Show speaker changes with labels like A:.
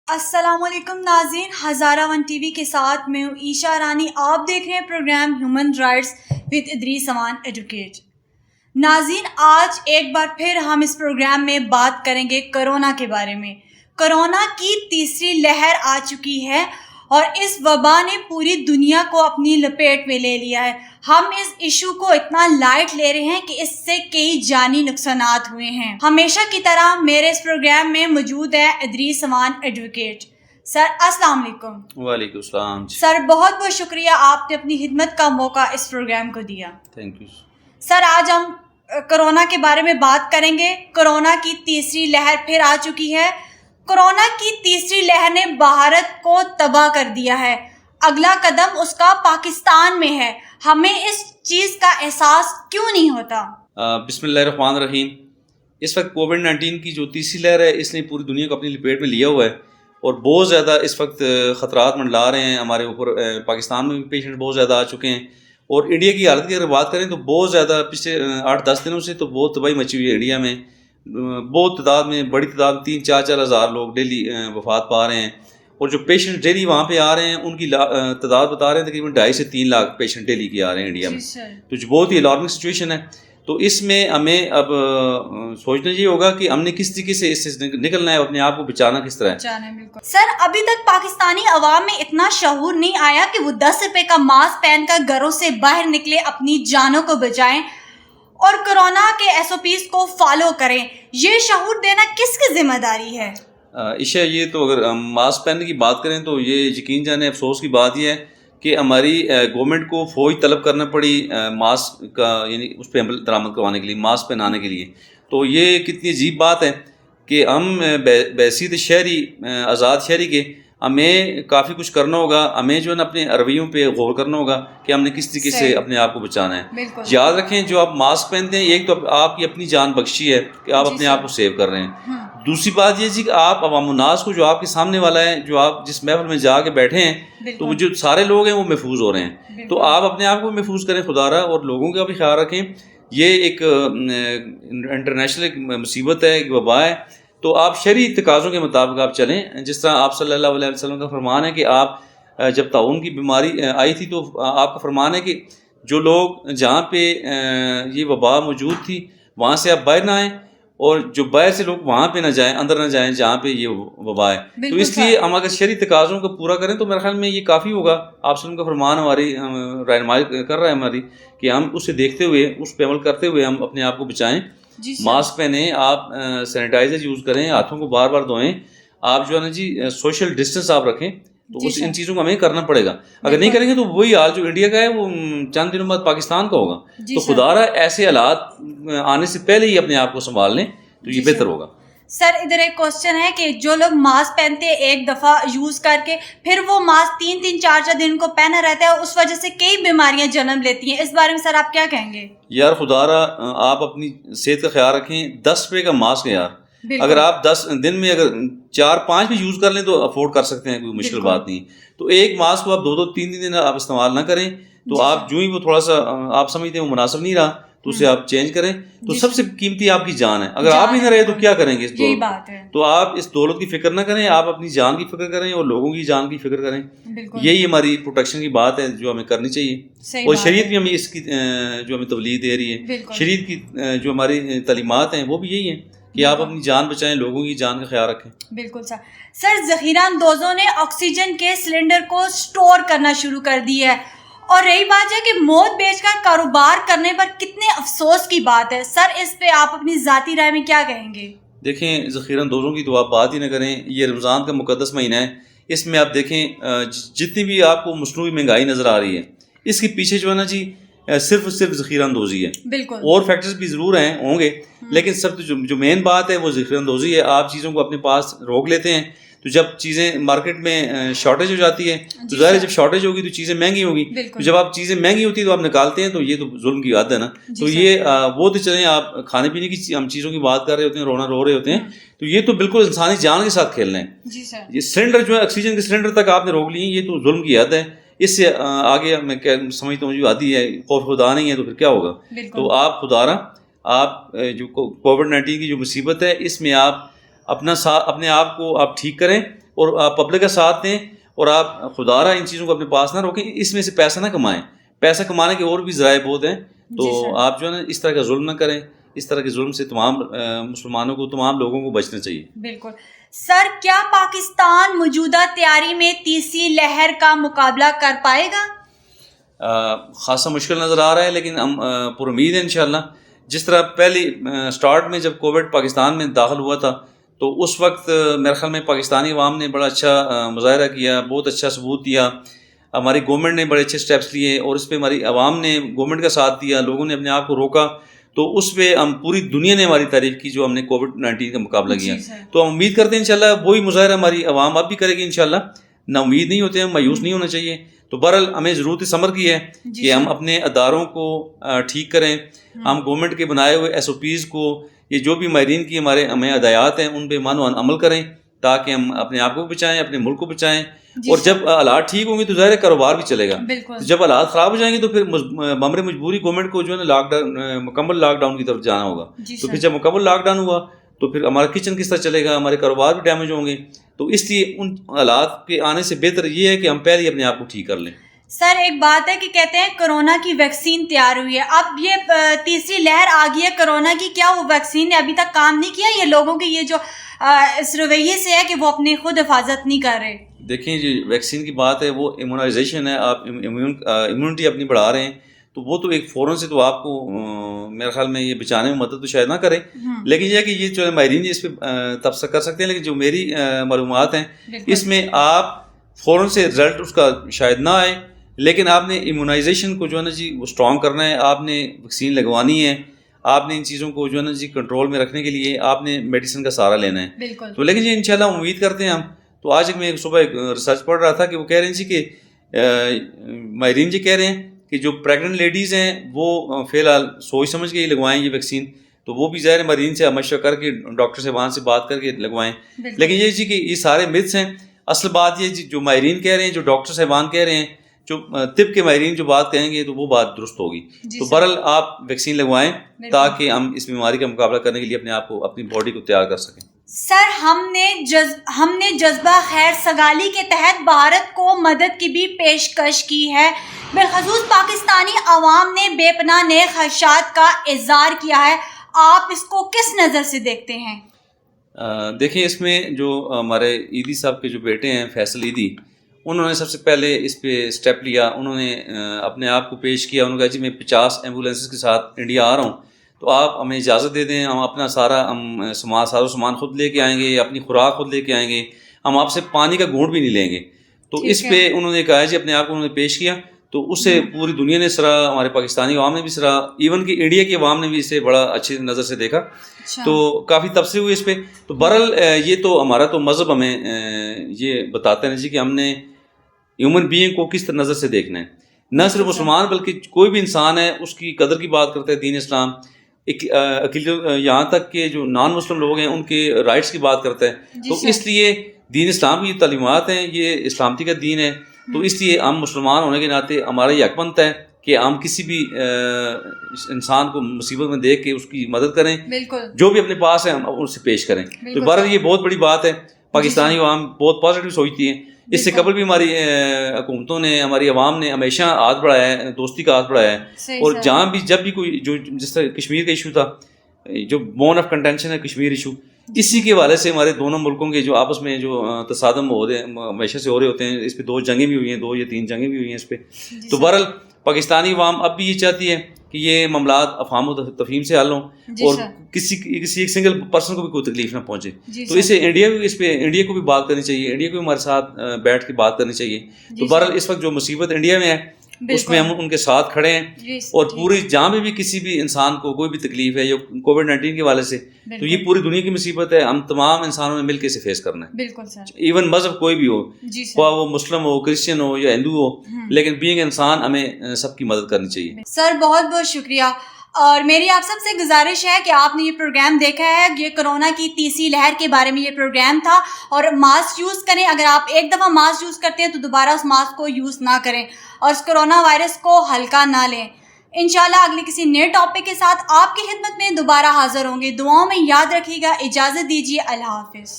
A: السلام علیکم ناظرین، ہزارہ ون ٹی وی کے ساتھ میں ہوں عیشا رانی. آپ دیکھ رہے ہیں programme human rights with Idris Aman advocate. ناظرین، آج ایک بار پھر ہم اس پروگرام میں بات کریں گے کرونا کے بارے میں. کرونا کی تیسری لہر آ چکی ہے اور اس وبا نے پوری دنیا کو اپنی لپیٹ میں لے لیا ہے. ہم اس ایشو کو اتنا لائٹ لے رہے ہیں کہ اس سے کئی جانی نقصانات ہوئے ہیں. ہمیشہ کی طرح میرے اس پروگرام میں موجود ہے ادریس امان ایڈوکیٹ. سر السلام علیکم.
B: وعلیکم السلام.
A: سر بہت بہت شکریہ، آپ نے اپنی خدمت کا موقع اس پروگرام کو دیا.
B: Thank you.
A: سر آج ہم کرونا کے بارے میں بات کریں گے. کرونا کی تیسری لہر پھر آ چکی ہے. کرونا کی تیسری لہر نے بھارت کو تباہ کر دیا ہے. اگلا قدم اس کا پاکستان میں ہے. ہمیں اس چیز کا احساس کیوں نہیں ہوتا؟
B: بسم اللہ الرحمن الرحیم. اس وقت کووڈ-19 کی جو تیسری لہر ہے اس نے پوری دنیا کو اپنی لپیٹ میں لیا ہوا ہے اور بہت زیادہ اس وقت خطرات منڈلا رہے ہیں ہمارے اوپر. پاکستان میں بھی پیشنٹ بہت زیادہ آ چکے ہیں اور انڈیا کی حالت کی اگر بات کریں تو بہت زیادہ پچھلے 8-10 دنوں سے تو بہت تباہی مچی ہوئی ہے انڈیا میں. بہت تعداد میں بڑی تعداد 3-4 ہزار لوگ ڈیلی وفات پا رہے ہیں اور جو پیشنٹ ڈیلی وہاں پہ آ رہے ہیں ان کی تعداد بتا رہے ہیں تقریباً 2.5 سے 3 لاکھ پیشنٹ ڈیلی کے آ رہے ہیں انڈیا میں. تو جو بہت ہی الارمنگ سچویشن ہے. تو اس میں ہمیں اب سوچنا یہ ہوگا کہ ہم نے کس طریقے سے اس سے نکلنا ہے، اپنے آپ کو بچانا کس طرح ہے.
A: سر ابھی تک پاکستانی عوام میں اتنا شعور نہیں آیا کہ وہ 10 روپے کا ماسک پہن کر گھروں سے باہر نکلے، اپنی جانوں کو بچائیں اور کرونا کے SOPs کو فالو کریں. یہ شعور دینا کس کی ذمہ داری ہے؟
B: عشا، یہ تو اگر ہم ماسک پہننے کی بات کریں تو یہ یقین جانے افسوس کی بات یہ ہے کہ ہماری گورنمنٹ کو فوج طلب کرنا پڑی ماسک کا، یعنی اس پہ عمل درآمد کروانے کے لیے، ماسک پہنانے کے لیے. تو یہ کتنی عجیب بات ہے کہ ہم بحیثیت شہری، آزاد شہری کے ہمیں کافی کچھ کرنا ہوگا. ہمیں جو ہے نا اپنے رویوں پہ غور کرنا ہوگا کہ ہم نے کس طریقے سے اپنے آپ کو بچانا ہے. یاد رکھیں جو آپ ماسک پہنتے ہیں ایک تو آپ کی اپنی جان بخشی ہے کہ آپ اپنے آپ کو سیو کر رہے ہیں. دوسری بات یہ جی کہ آپ عوام الناس کو، جو آپ کے سامنے والا ہے، جو آپ جس محفل میں جا کے بیٹھے ہیں، تو وہ جو سارے لوگ ہیں وہ محفوظ ہو رہے ہیں. تو آپ اپنے آپ کو محفوظ کریں خدا را، اور لوگوں کا بھی خیال رکھیں. یہ ایک انٹرنیشنل ایک مصیبت ہے، ایک وبا ہے. تو آپ شرعی تقاضوں کے مطابق آپ چلیں. جس طرح آپ صلی اللہ علیہ وسلم کا فرمان ہے کہ آپ جب طاعون کی بیماری آئی تھی تو آپ کا فرمان ہے کہ جو لوگ جہاں پہ یہ وبا موجود تھی وہاں سے آپ باہر نہ آئیں اور جو باہر سے لوگ وہاں پہ نہ جائیں، اندر نہ جائیں جہاں پہ یہ وبا ہے. تو اس لیے ہم اگر شرعی تقاضوں کو پورا کریں تو میرے خیال میں یہ کافی ہوگا. آپ صلی اللہ علیہ وسلم کا فرمان ہماری رہنمائی کر رہا ہے ہماری کہ ہم اسے دیکھتے ہوئے، اس پہ عمل کرتے ہوئے ہم اپنے آپ کو بچائیں. ماسک پہنیں، آپ سینیٹائزر یوز کریں، ہاتھوں کو بار بار دھوئیں. آپ جو ہے نا جی سوشل ڈسٹینس آپ رکھیں. تو ان چیزوں کو ہمیں کرنا پڑے گا. اگر نہیں کریں گے تو وہی حال جو انڈیا کا ہے وہ چند دنوں بعد پاکستان کا ہوگا. تو خدا را ایسے حالات آنے سے پہلے ہی اپنے آپ کو سنبھال لیں تو یہ بہتر ہوگا.
A: سر ادھر ایک کوشچن ہے کہ جو لوگ ماسک پہنتے ہیں ایک دفعہ یوز کر کے پھر وہ ماسک 3-4 دن کو پہنا رہتا ہے، اس وجہ سے کئی بیماریاں جنم لیتی ہیں. اس بارے میں سر آپ کیا کہیں گے؟
B: یار خدا را، آپ اپنی صحت کا خیال رکھیں. 10 روپے کا ماسک ہے یار. اگر آپ 10 دن میں اگر 4-5 بھی یوز کر لیں تو افورڈ کر سکتے ہیں، کوئی مشکل بات نہیں. تو ایک ماسک کو آپ 2-3 دن آپ استعمال نہ کریں. تو آپ جو ہی وہ تھوڑا سا آپ سمجھتے ہیں وہ مناسب نہیں رہا تو اسے آپ چینج کریں. تو سب سے قیمتی آپ کی جان ہے. اگر آپ ہی نہ رہے تو کیا کریں گے اس دولت؟ تو آپ اس دولت کی فکر نہ کریں، آپ اپنی جان کی فکر کریں اور لوگوں کی جان کی فکر کریں. یہی ہماری پروٹیکشن کی بات ہے جو ہمیں کرنی چاہیے. اور شریعت بھی ہمیں اس کی جو ہمیں تبلیغ دے رہی ہے، شریعت کی جو ہماری تعلیمات ہیں وہ بھی یہی ہیں کہ آپ اپنی جان بچائیں، لوگوں کی جان کا خیال رکھیں.
A: بالکل سر. سر ذخیرہ اندوزوں نے آکسیجن کے سلنڈر کو سٹور کرنا شروع کر دی ہے اور رہی بات ہے کہ موت بیچ کر کاروبار کرنے پر کتنے افسوس کی بات ہے. سر اس پہ آپ اپنی ذاتی رائے میں کیا کہیں گے؟
B: دیکھیں ذخیرہ اندوزوں کی تو آپ بات ہی نہ کریں. یہ رمضان کا مقدس مہینہ ہے. اس میں آپ دیکھیں جتنی بھی آپ کو مصنوعی مہنگائی نظر آ رہی ہے اس کے پیچھے جو ہے نا جی صرف ذخیرہ اندوزی ہے.
A: بالکل
B: اور فیکٹرز بھی ضرور ہوں گے لیکن سب جو مین بات ہے وہ ذخیرہ اندوزی ہے. آپ چیزوں کو اپنے پاس روک لیتے ہیں تو جب چیزیں مارکیٹ میں شارٹیج ہو جاتی ہے تو ظاہر ہے جب شارٹیج ہوگی تو چیزیں مہنگی ہوگی. تو جب آپ چیزیں مہنگی ہوتی ہیں تو آپ نکالتے ہیں. تو یہ تو ظلم کی عادت ہے نا. تو یہ وہ تو چلیں، آپ کھانے پینے کی ہم چیزوں کی بات کر رہے ہوتے ہیں، رو رہے ہوتے ہیں. تو یہ تو بالکل انسانی جان کے ساتھ کھیلنا ہے. یہ سلنڈر جو ہے آکسیجن کے سلنڈر تک آپ نے روک لی، یہ تو ظلم کی عادت ہے. اس سے آگے میں سمجھتا ہوں جو آتی ہے خوف خدا نہیں ہے تو پھر کیا ہوگا. تو آپ خدا را، آپ جو کووڈ-19 کی جو مصیبت ہے اس میں آپ اپنے آپ کو آپ ٹھیک کریں اور آپ پبلک کا ساتھ دیں اور آپ خدا را ان چیزوں کو اپنے پاس نہ روکیں, اس میں سے پیسہ نہ کمائیں. پیسہ کمانے کے اور بھی ذرائع بہت ہیں, تو آپ جو ہے نا اس طرح کا ظلم نہ کریں. اس طرح کے ظلم سے تمام مسلمانوں کو, تمام لوگوں کو بچنا چاہیے.
A: بالکل سر, کیا پاکستان موجودہ تیاری میں تیسری لہر کا مقابلہ کر پائے گا؟
B: خاصا مشکل نظر آ رہا ہے, لیکن ہم پر امید ہیں انشاءاللہ. جس طرح پہلی سٹارٹ میں جب کووڈ پاکستان میں داخل ہوا تھا تو اس وقت میرے خیال میں پاکستانی عوام نے بڑا اچھا مظاہرہ کیا, بہت اچھا ثبوت دیا. ہماری گورنمنٹ نے بڑے اچھے سٹیپس لیے اور اس پہ ہماری عوام نے گورنمنٹ کا ساتھ دیا, لوگوں نے اپنے آپ کو روکا. تو اس پہ ہم پوری دنیا نے ہماری تعریف کی جو ہم نے کووڈ-19 کا مقابلہ کیا. تو ہم امید کرتے ہیں انشاءاللہ وہی مظاہرہ ہماری عوام اب بھی کرے گی انشاءاللہ. نا امید نہیں ہوتے ہیں, مایوس نہیں ہونا چاہیے. تو بہرحال ہمیں ضرورت صبر کی ہے کہ ہم اپنے اداروں کو ٹھیک کریں. ہم گورنمنٹ کے بنائے ہوئے SOPs کو, یہ جو بھی ماہرین کی ہمیں ہدایات ہیں ان پہ مان و عمل کریں تاکہ ہم اپنے آپ کو بچائیں, اپنے ملک کو بچائیں. اور جب حالات ٹھیک ہوں گے تو ظاہر کاروبار بھی چلے گا. جب حالات خراب ہو جائیں گے تو پھر بامر مجبوری گورنمنٹ کو جو ہے نا مکمل لاک ڈاؤن کی طرف جانا ہوگا. تو پھر جب مکمل لاک ڈاؤن ہوا تو پھر ہمارا کچن کس طرح چلے گا, ہمارے کاروبار بھی ڈیمیج ہوں گے. تو اس لیے ان حالات کے آنے سے بہتر یہ ہے کہ ہم پہلے اپنے آپ کو ٹھیک کر لیں.
A: سر ایک بات ہے کہ کہتے ہیں کرونا کی ویکسین تیار ہوئی ہے, اب یہ تیسری لہر آ گئی ہے کرونا کی, کیا وہ ویکسین نے ابھی تک کام نہیں کیا؟ یہ لوگوں کے یہ جو اس رویے سے ہے کہ وہ اپنی خود حفاظت نہیں کر رہے.
B: دیکھیں جو ویکسین کی بات ہے وہ امیونائزیشن ہے, آپ امیونٹی اپنی بڑھا رہے ہیں تو وہ تو ایک فوراً سے تو آپ کو میرے خیال میں یہ بچانے میں مدد تو شاید نہ کرے, لیکن یہ کہ یہ جو ماہرین جی اس پہ تبصرہ کر سکتے ہیں. لیکن جو میری معلومات ہیں اس میں آپ فوراً سے رزلٹ اس کا شاید نہ آئے, لیکن آپ نے امیونائزیشن کو جو ہے نا جی وہ اسٹرانگ کرنا ہے, آپ نے ویکسین لگوانی ہے, آپ نے ان چیزوں کو جو ہے نا جی کنٹرول میں رکھنے کے لیے آپ نے میڈیسن کا سہارا لینا ہے. تو لیکن یہ انشاءاللہ امید کرتے ہیں ہم. تو آج میں صبح ایک ریسرچ پڑھ رہا تھا کہ وہ کہہ رہے ہیں جی کہ ماہرین جی کہہ رہے ہیں کہ جو پریگننٹ لیڈیز ہیں وہ فی الحال سوچ سمجھ کے ہی لگوائیں یہ ویکسین. تو وہ بھی ظاہر ماہرین سے مشورہ کر کے ڈاکٹر سے وہاں سے بات کر کے لگوائیں. لیکن یہ جی کہ یہ سارے متس ہیں. اصل بات یہ جو ماہرین کہہ رہے ہیں, جو ڈاکٹر صاحبان کہہ رہے ہیں, جو طب کے ماہرین جو بات کہیں گے تو وہ بات درست ہوگی. تو بہرحال آپ ویکسین لگوائیں تاکہ ہم اس بیماری کا مقابلہ کرنے کے لیے اپنے آپ کو, اپنی باڈی کو تیار کر سکیں.
A: سر ہم نے جذبہ خیر سگالی کے تحت بھارت کو مدد کی بھی پیشکش کی ہے. بالخصوص پاکستانی عوام نے بے پناہ نئے خدشات کا اظہار کیا ہے, آپ اس کو کس نظر سے دیکھتے ہیں؟
B: دیکھیں اس میں جو ہمارے ایدی صاحب کے جو بیٹے ہیں فیصل ایدی, انہوں نے سب سے پہلے اس پہ اسٹیپ لیا. انہوں نے اپنے آپ کو پیش کیا. انہوں نے کہا جی میں 50 ایمبولینسز کے ساتھ انڈیا آ رہا ہوں, تو آپ ہمیں اجازت دے دیں, ہم اپنا سارا سارا سامان خود لے کے آئیں گے, اپنی خوراک خود لے کے آئیں گے, ہم آپ سے پانی کا گھونٹ بھی نہیں لیں گے. تو اس پہ انہوں نے کہا جی اپنے آپ کو انہوں نے پیش کیا. تو اس سے پوری دنیا نے سرا, ہمارے پاکستانی عوام نے بھی سرا, ایون کہ انڈیا کی عوام نے بھی اسے بڑا اچھی نظر سے دیکھا. تو کافی تبصرے ہوئے اس پہ. تو بہرحال یہ تو ہمارا تو مذہب ہمیں یہ بتاتا ہے جی کہ ہم نے ہیومن بینگ کو کس نظر سے دیکھنا ہے. نہ صرف مسلمان بلکہ کوئی بھی انسان ہے اس کی قدر کی بات کرتا ہے دین اسلام. یہاں تک کہ جو نان مسلم لوگ ہیں ان کے رائٹس کی بات کرتا ہے. تو اس لیے دین اسلام کی تعلیمات ہیں, یہ اسلامتی کا دین ہے. تو اس لیے ہم مسلمان ہونے کے ناطے ہمارا یہ حق بنتا ہے کہ ہم کسی بھی انسان کو مصیبت میں دیکھ کے اس کی مدد کریں, جو بھی اپنے پاس ہے ہم اس سے پیش کریں. تو بہرحال یہ بہت بڑی بات ہے. پاکستانی عوام بہت پازیٹیو سوچتی ہے. اس سے قبل بھی ہماری حکومتوں نے, ہماری عوام نے ہمیشہ ہاتھ بڑھایا ہے, دوستی کا ہاتھ بڑھایا ہے. اور جہاں بھی جب بھی کوئی جو جس طرح کشمیر کا ایشو تھا, جو بون آف کنٹینشن ہے کشمیر ایشو, اسی کے حوالے سے ہمارے دونوں ملکوں کے جو آپس میں جو تصادم ہو رہے ہیں ہمیشہ سے ہو رہے ہوتے ہیں. اس پہ 2 جنگیں بھی ہوئی ہیں, 2 یا 3 جنگیں بھی ہوئی ہیں اس پہ. تو بہرحال پاکستانی عوام اب بھی یہ چاہتی ہے کہ یہ معاملات افہام و تفہیم سے حل ہوں اور کسی ایک سنگل پرسن کو بھی کوئی تکلیف نہ پہنچے. تو اسے انڈیا کو بھی بات کرنی چاہیے, انڈیا کو بھی ہمارے ساتھ بیٹھ کے بات کرنی چاہیے. تو بہرحال اس وقت جو مصیبت انڈیا میں ہے اس میں ہم ان کے ساتھ کھڑے ہیں. اور پوری جہاں میں بھی کسی بھی انسان کو کوئی بھی تکلیف ہے یا کووڈ-19 کے حوالے سے, تو یہ پوری دنیا کی مصیبت ہے. ہم تمام انسانوں نے مل کے اسے فیس کرنا ہے.
A: بالکل سر.
B: ایون مذہب کوئی بھی ہو, وہ مسلم ہو, کرسچن ہو یا ہندو ہو, لیکن بینگ انسان ہمیں سب کی مدد کرنی چاہیے.
A: سر بہت بہت شکریہ. اور میری آپ سب سے گزارش ہے کہ آپ نے یہ پروگرام دیکھا ہے, یہ کرونا کی تیسری لہر کے بارے میں یہ پروگرام تھا. اور ماسک یوز کریں, اگر آپ ایک دفعہ ماسک یوز کرتے ہیں تو دوبارہ اس ماسک کو یوز نہ کریں, اور اس کرونا وائرس کو ہلکا نہ لیں. انشاءاللہ اگلے کسی نئے ٹاپک کے ساتھ آپ کی خدمت میں دوبارہ حاضر ہوں گے. دعاؤں میں یاد رکھیے گا. اجازت دیجیے. اللہ حافظ.